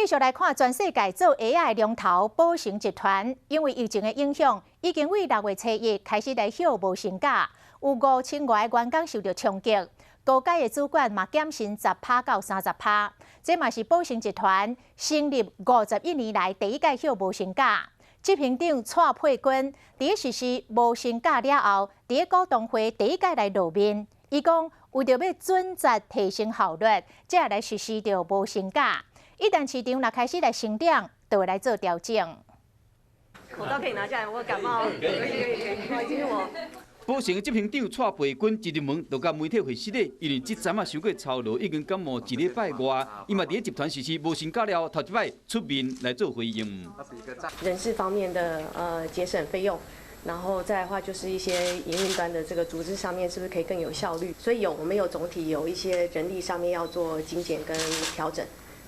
继续来看全世界做鞋仔的龙头宝成集团，因为疫情的影响，已经为6月初1开始来休无薪假，有5000外员工受到冲击。高阶的主管嘛减薪10%到30%，这嘛是宝成集团成立51年来第一届休无薪假。执行长蔡佩君伫实施无薪假了后，伫股东会第一届来露面，伊讲为着要准确提升效率，才来实施着无薪假。一旦市场若开始来成长，就会来做调整。口罩可以拿下来，我感冒。可以，今天我。宝成执行长蔡培君一入门就甲媒体会室咧，因为即阵啊受过操劳，已经感冒1礼拜外，伊嘛伫集团实施无薪假了，头一摆出面来做回应。人事方面的节省费用。然后再来的话，就是一些营运端的这个组织上面，是不是可以更有效率？所以我们有总体有一些人力上面要做精简跟调整。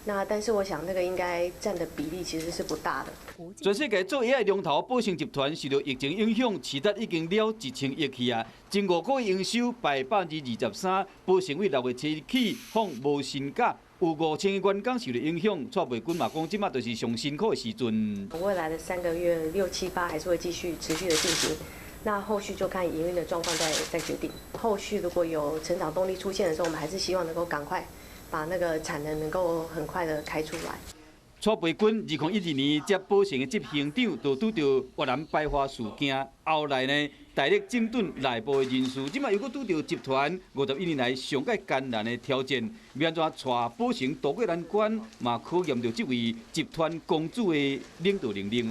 那但是我想，那个应该占的比例其实是不大的。全世界做鞋仔龙头宝成集团受到疫情影响，市值已经了1000亿去啊，前5个月营收败23%。宝成为6月初起放无薪假。有5000个员工受到影响，蔡培君嘛讲，即马就是上辛苦的时阵。未来的3个月6、7、8还是会继续持续的进行，那后续就看营运的状况再决定。后续如果有成长动力出现的时候，我们还是希望能够赶快把那个产能能够很快的开出来。蔡培君2012年接宝成的执行长，就拄到越南排华事件，后来呢，大力整顿内部的人事，即马又搁拄到集团51年来上界艰难的挑战，要安怎带宝成渡过难关，嘛考验着这位集团公主的领导能力。